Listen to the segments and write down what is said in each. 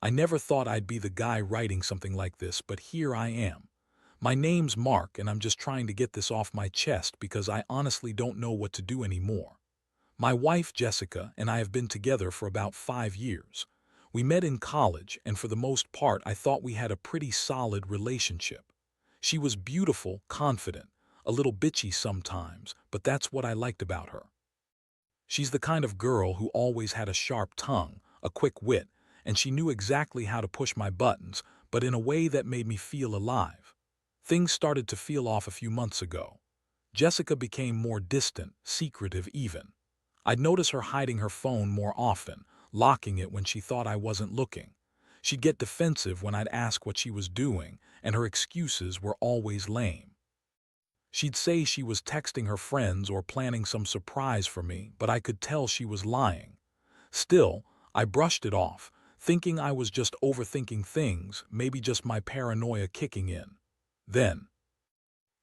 I never thought I'd be the guy writing something like this, but here I am. My name's Mark, and I'm just trying to get this off my chest because I honestly don't know what to do anymore. My wife, Jessica, and I have been together for about 5 years. We met in college, and for the most part, I thought we had a pretty solid relationship. She was beautiful, confident, a little bitchy sometimes, but that's what I liked about her. She's the kind of girl who always had a sharp tongue, a quick wit, and she knew exactly how to push my buttons, but in a way that made me feel alive. Things started to feel off a few months ago. Jessica became more distant, secretive even. I'd notice her hiding her phone more often, locking it when she thought I wasn't looking. She'd get defensive when I'd ask what she was doing, and her excuses were always lame. She'd say she was texting her friends or planning some surprise for me, but I could tell she was lying. Still, I brushed it off, thinking I was just overthinking things, maybe just my paranoia kicking in. Then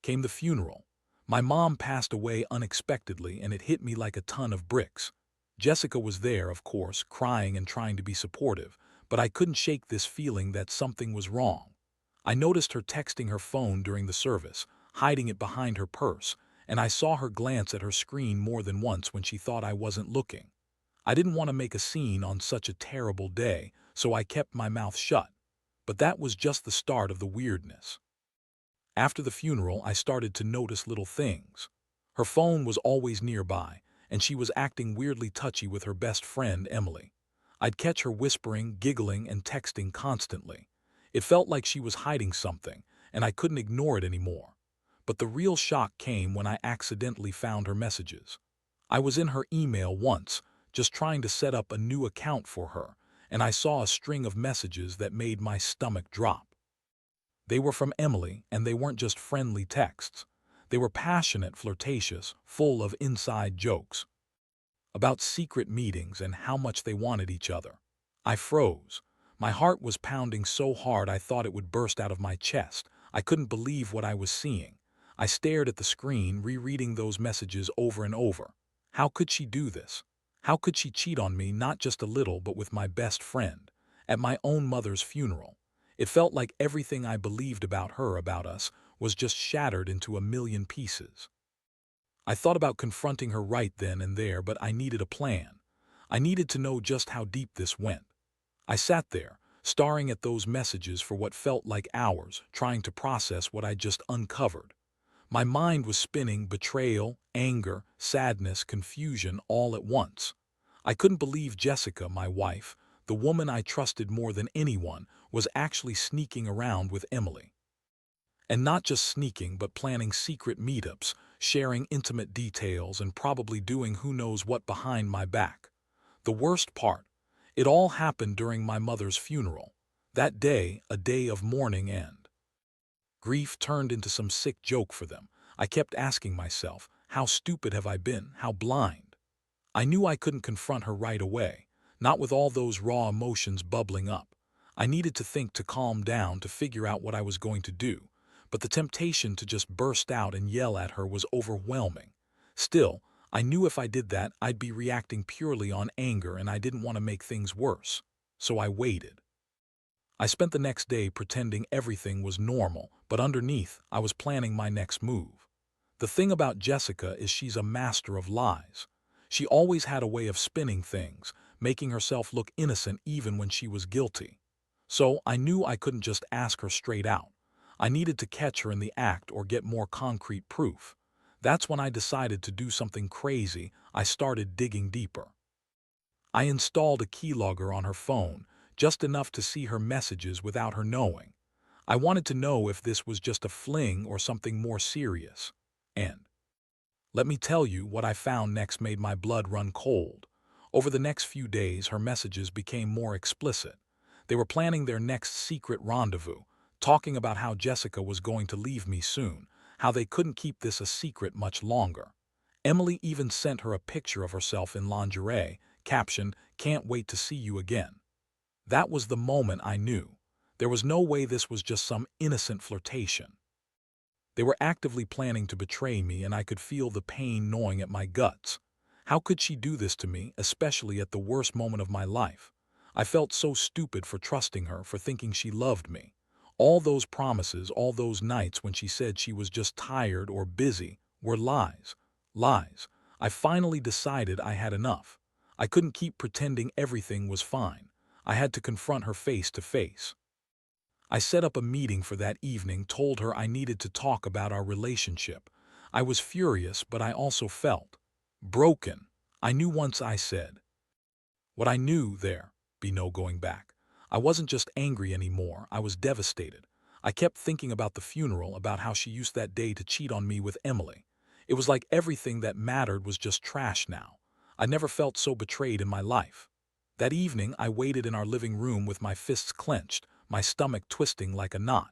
came the funeral. My mom passed away unexpectedly, and it hit me like a ton of bricks. Jessica was there, of course, crying and trying to be supportive, but I couldn't shake this feeling that something was wrong. I noticed her texting her phone during the service, hiding it behind her purse, and I saw her glance at her screen more than once when she thought I wasn't looking. I didn't want to make a scene on such a terrible day, so I kept my mouth shut. But that was just the start of the weirdness. After the funeral, I started to notice little things. Her phone was always nearby, and she was acting weirdly touchy with her best friend, Emily. I'd catch her whispering, giggling, and texting constantly. It felt like she was hiding something, and I couldn't ignore it anymore. But the real shock came when I accidentally found her messages. I was in her email once, just trying to set up a new account for her, and I saw a string of messages that made my stomach drop. They were from Emily, and they weren't just friendly texts. They were passionate, flirtatious, full of inside jokes about secret meetings and how much they wanted each other. I froze. My heart was pounding so hard I thought it would burst out of my chest. I couldn't believe what I was seeing. I stared at the screen, rereading those messages over and over. How could she do this? How could she cheat on me, not just a little, but with my best friend, at my own mother's funeral? It felt like everything I believed about her, about us, was just shattered into a million pieces. I thought about confronting her right then and there, but I needed a plan. I needed to know just how deep this went. I sat there, staring at those messages for what felt like hours, trying to process what I'd just uncovered. My mind was spinning: betrayal, anger, sadness, confusion, all at once. I couldn't believe Jessica, my wife, the woman I trusted more than anyone, was actually sneaking around with Emily. And not just sneaking, but planning secret meetups, sharing intimate details, and probably doing who knows what behind my back. The worst part, it all happened during my mother's funeral. That day, a day of mourning and grief, turned into some sick joke for them. I kept asking myself, how stupid have I been? How blind? I knew I couldn't confront her right away, not with all those raw emotions bubbling up. I needed to think, to calm down, to figure out what I was going to do. But the temptation to just burst out and yell at her was overwhelming. Still, I knew if I did that, I'd be reacting purely on anger, and I didn't want to make things worse. So I waited. I spent the next day pretending everything was normal, but underneath, I was planning my next move. The thing about Jessica is she's a master of lies. She always had a way of spinning things, making herself look innocent even when she was guilty. So I knew I couldn't just ask her straight out. I needed to catch her in the act or get more concrete proof. That's when I decided to do something crazy. I started digging deeper. I installed a keylogger on her phone, just enough to see her messages without her knowing. I wanted to know if this was just a fling or something more serious. And let me tell you, what I found next made my blood run cold. Over the next few days, her messages became more explicit. They were planning their next secret rendezvous, talking about how Jessica was going to leave me soon, how they couldn't keep this a secret much longer. Emily even sent her a picture of herself in lingerie, captioned, "Can't wait to see you again." That was the moment I knew. There was no way this was just some innocent flirtation. They were actively planning to betray me, and I could feel the pain gnawing at my guts. How could she do this to me, especially at the worst moment of my life? I felt so stupid for trusting her, for thinking she loved me. All those promises, all those nights when she said she was just tired or busy, were lies. Lies. I finally decided I had enough. I couldn't keep pretending everything was fine. I had to confront her face to face. I set up a meeting for that evening, told her I needed to talk about our relationship. I was furious, but I also felt broken. I knew once I said what I knew, there be no going back. I wasn't just angry anymore, I was devastated. I kept thinking about the funeral, about how she used that day to cheat on me with Emily. It was like everything that mattered was just trash now. I never felt so betrayed in my life. That evening, I waited in our living room with my fists clenched, my stomach twisting like a knot.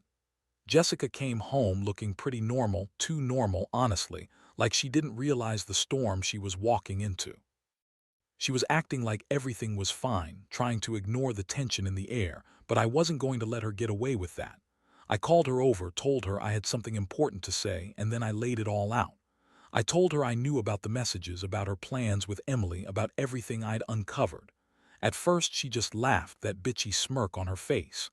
Jessica came home looking pretty normal, too normal, honestly, like she didn't realize the storm she was walking into. She was acting like everything was fine, trying to ignore the tension in the air, but I wasn't going to let her get away with that. I called her over, told her I had something important to say, and then I laid it all out. I told her I knew about the messages, about her plans with Emily, about everything I'd uncovered. At first, she just laughed, that bitchy smirk on her face.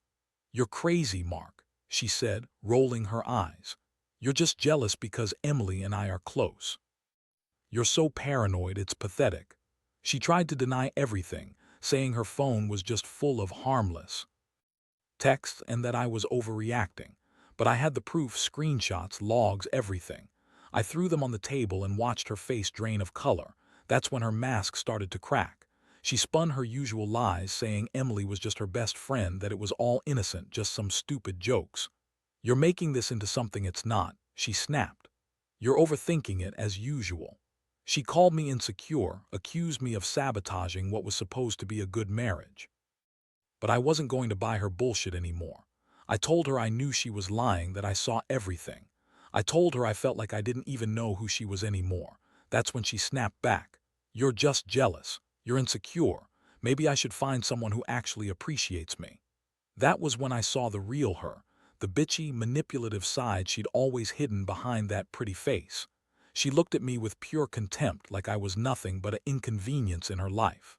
"You're crazy, Mark," she said, rolling her eyes. "You're just jealous because Emily and I are close. You're so paranoid, it's pathetic." She tried to deny everything, saying her phone was just full of harmless texts and that I was overreacting. But I had the proof: screenshots, logs, everything. I threw them on the table and watched her face drain of color. That's when her mask started to crack. She spun her usual lies, saying Emily was just her best friend, that it was all innocent, just some stupid jokes. "You're making this into something it's not," she snapped. "You're overthinking it, as usual." She called me insecure, accused me of sabotaging what was supposed to be a good marriage. But I wasn't going to buy her bullshit anymore. I told her I knew she was lying, that I saw everything. I told her I felt like I didn't even know who she was anymore. That's when she snapped back. "You're just jealous. You're insecure. Maybe I should find someone who actually appreciates me." That was when I saw the real her, the bitchy, manipulative side she'd always hidden behind that pretty face. She looked at me with pure contempt, like I was nothing but an inconvenience in her life.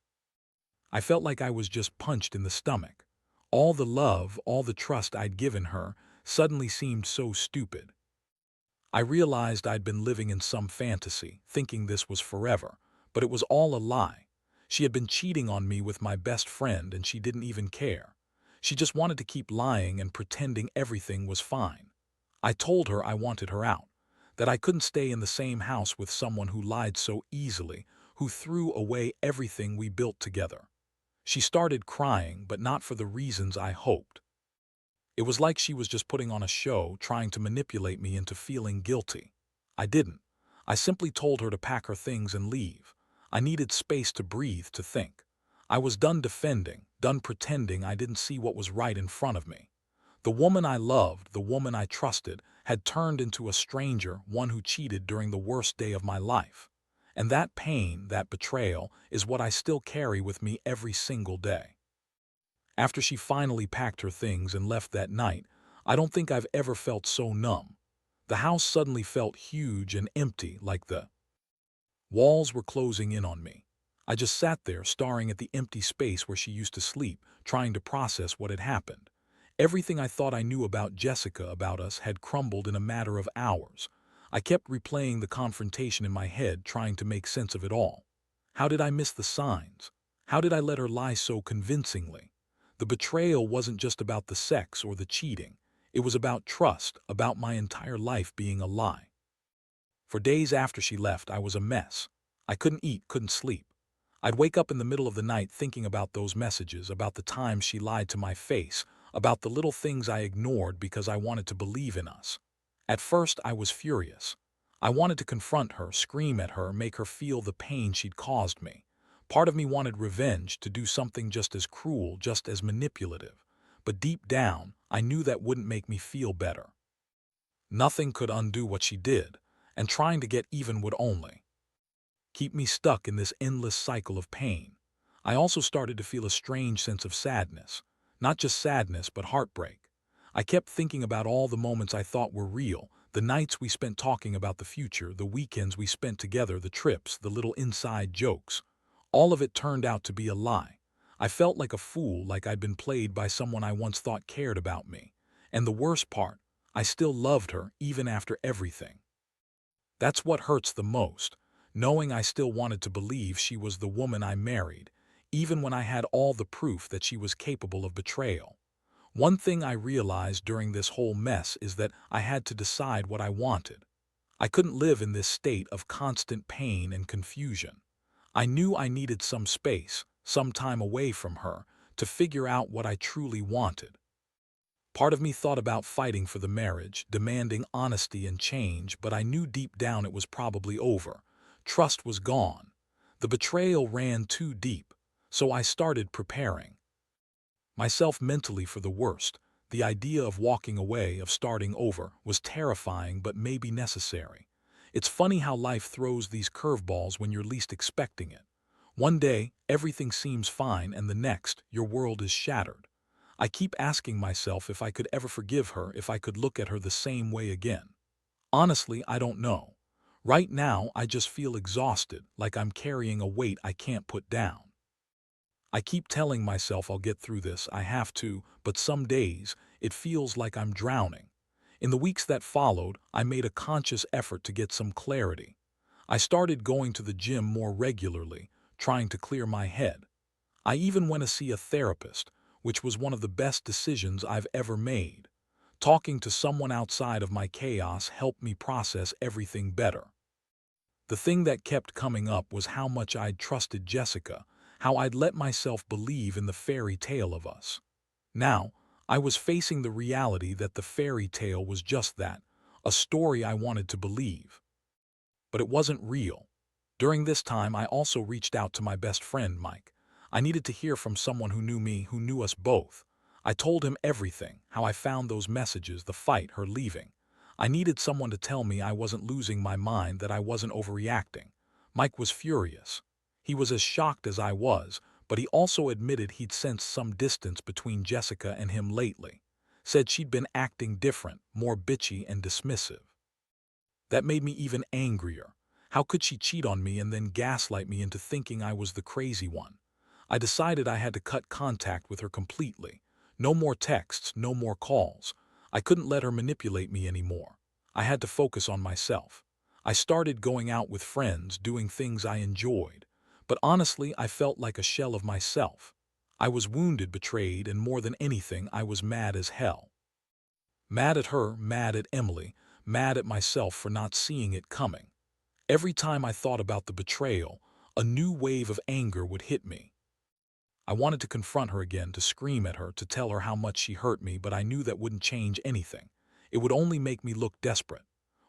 I felt like I was just punched in the stomach. All the love, all the trust I'd given her suddenly seemed so stupid. I realized I'd been living in some fantasy, thinking this was forever, but it was all a lie. She had been cheating on me with my best friend, and she didn't even care. She just wanted to keep lying and pretending everything was fine. I told her I wanted her out, that I couldn't stay in the same house with someone who lied so easily, who threw away everything we built together. She started crying, but not for the reasons I hoped. It was like she was just putting on a show, trying to manipulate me into feeling guilty. I didn't. I simply told her to pack her things and leave. I needed space to breathe, to think. I was done defending, done pretending I didn't see what was right in front of me. The woman I loved, the woman I trusted, had turned into a stranger, one who cheated during the worst day of my life. And that pain, that betrayal, is what I still carry with me every single day. After she finally packed her things and left that night, I don't think I've ever felt so numb. The house suddenly felt huge and empty, like the walls were closing in on me. I just sat there, staring at the empty space where she used to sleep, trying to process what had happened. Everything I thought I knew about Jessica, about us, had crumbled in a matter of hours. I kept replaying the confrontation in my head, trying to make sense of it all. How did I miss the signs? How did I let her lie so convincingly? The betrayal wasn't just about the sex or the cheating. It was about trust, about my entire life being a lie. For days after she left, I was a mess. I couldn't eat, couldn't sleep. I'd wake up in the middle of the night thinking about those messages, about the times she lied to my face, about the little things I ignored because I wanted to believe in us. At first, I was furious. I wanted to confront her, scream at her, make her feel the pain she'd caused me. Part of me wanted revenge, to do something just as cruel, just as manipulative. But deep down, I knew that wouldn't make me feel better. Nothing could undo what she did, and trying to get even would only keep me stuck in this endless cycle of pain. I also started to feel a strange sense of sadness. Not just sadness, but heartbreak. I kept thinking about all the moments I thought were real, the nights we spent talking about the future, the weekends we spent together, the trips, the little inside jokes. All of it turned out to be a lie. I felt like a fool, like I'd been played by someone I once thought cared about me. And the worst part, I still loved her even after everything. That's what hurts the most, knowing I still wanted to believe she was the woman I married, even when I had all the proof that she was capable of betrayal. One thing I realized during this whole mess is that I had to decide what I wanted. I couldn't live in this state of constant pain and confusion. I knew I needed some space, some time away from her, to figure out what I truly wanted. Part of me thought about fighting for the marriage, demanding honesty and change, but I knew deep down it was probably over. Trust was gone. The betrayal ran too deep, so I started preparing myself mentally for the worst. The idea of walking away, of starting over, was terrifying but maybe necessary. It's funny how life throws these curveballs when you're least expecting it. One day, everything seems fine, and the next, your world is shattered. I keep asking myself if I could ever forgive her, if I could look at her the same way again. Honestly, I don't know. Right now, I just feel exhausted, like I'm carrying a weight I can't put down. I keep telling myself I'll get through this, I have to, but some days, it feels like I'm drowning. In the weeks that followed, I made a conscious effort to get some clarity. I started going to the gym more regularly, trying to clear my head. I even went to see a therapist, which was one of the best decisions I've ever made. Talking to someone outside of my chaos helped me process everything better. The thing that kept coming up was how much I'd trusted Jessica, how I'd let myself believe in the fairy tale of us. Now, I was facing the reality that the fairy tale was just that, a story I wanted to believe. But it wasn't real. During this time, I also reached out to my best friend, Mike. I needed to hear from someone who knew me, who knew us both. I told him everything, how I found those messages, the fight, her leaving. I needed someone to tell me I wasn't losing my mind, that I wasn't overreacting. Mike was furious. He was as shocked as I was, but he also admitted he'd sensed some distance between Jessica and him lately. Said she'd been acting different, more bitchy and dismissive. That made me even angrier. How could she cheat on me and then gaslight me into thinking I was the crazy one? I decided I had to cut contact with her completely. No more texts, no more calls. I couldn't let her manipulate me anymore. I had to focus on myself. I started going out with friends, doing things I enjoyed. But honestly, I felt like a shell of myself. I was wounded, betrayed, and more than anything, I was mad as hell. Mad at her, mad at Emily, mad at myself for not seeing it coming. Every time I thought about the betrayal, a new wave of anger would hit me. I wanted to confront her again, to scream at her, to tell her how much she hurt me, but I knew that wouldn't change anything. It would only make me look desperate.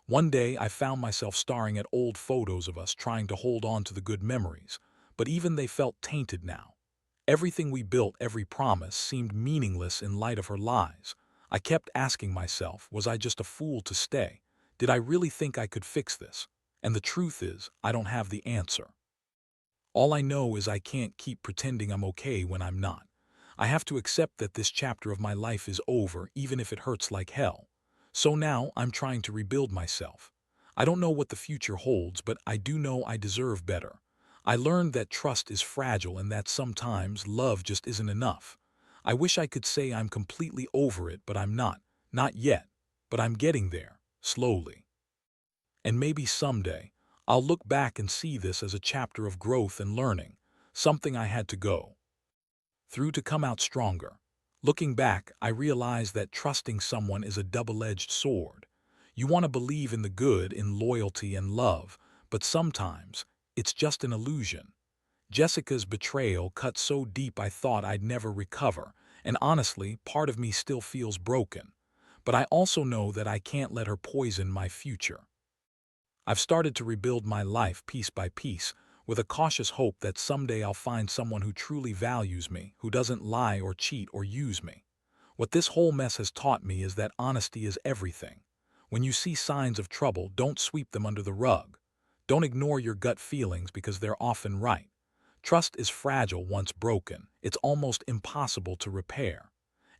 One day, I found myself staring at old photos of us, trying to hold on to the good memories, but even they felt tainted now. Everything we built, every promise, seemed meaningless in light of her lies. I kept asking myself, was I just a fool to stay? Did I really think I could fix this? And the truth is, I don't have the answer. All I know is I can't keep pretending I'm okay when I'm not. I have to accept that this chapter of my life is over, even if it hurts like hell. So now I'm trying to rebuild myself. I don't know what the future holds, but I do know I deserve better. I learned that trust is fragile and that sometimes love just isn't enough. I wish I could say I'm completely over it, but I'm not. Not yet. But I'm getting there, slowly. And maybe someday, I'll look back and see this as a chapter of growth and learning, something I had to go through to come out stronger. Looking back, I realize that trusting someone is a double-edged sword. You want to believe in the good, in loyalty and love, but sometimes it's just an illusion. Jessica's betrayal cut so deep I thought I'd never recover, and honestly, part of me still feels broken. But I also know that I can't let her poison my future. I've started to rebuild my life piece by piece, with a cautious hope that someday I'll find someone who truly values me, who doesn't lie or cheat or use me. What this whole mess has taught me is that honesty is everything. When you see signs of trouble, don't sweep them under the rug. Don't ignore your gut feelings because they're often right. Trust is fragile once broken. It's almost impossible to repair.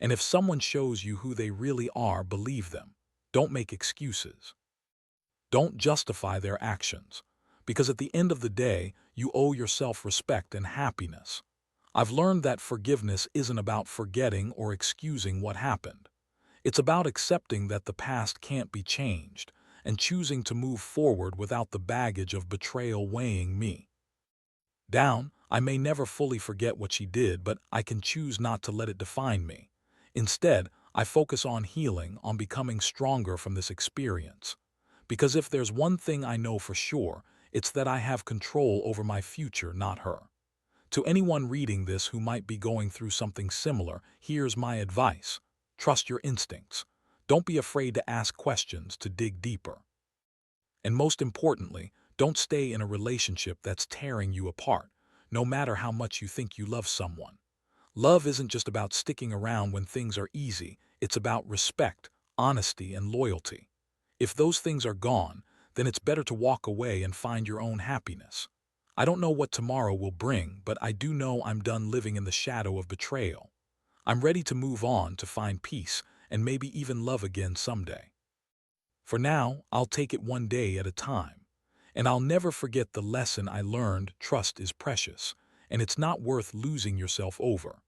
And if someone shows you who they really are, believe them. Don't make excuses. Don't justify their actions, because at the end of the day, you owe yourself respect and happiness. I've learned that forgiveness isn't about forgetting or excusing what happened. It's about accepting that the past can't be changed and choosing to move forward without the baggage of betrayal weighing me down. I may never fully forget what she did, but I can choose not to let it define me. Instead, I focus on healing, on becoming stronger from this experience. Because if there's one thing I know for sure, it's that I have control over my future, not her. To anyone reading this who might be going through something similar, here's my advice. Trust your instincts. Don't be afraid to ask questions, to dig deeper. And most importantly, don't stay in a relationship that's tearing you apart, no matter how much you think you love someone. Love isn't just about sticking around when things are easy, it's about respect, honesty, and loyalty. If those things are gone, then it's better to walk away and find your own happiness. I don't know what tomorrow will bring, but I do know I'm done living in the shadow of betrayal. I'm ready to move on, to find peace, and maybe even love again someday. For now, I'll take it one day at a time. And I'll never forget the lesson I learned: trust is precious, and it's not worth losing yourself over.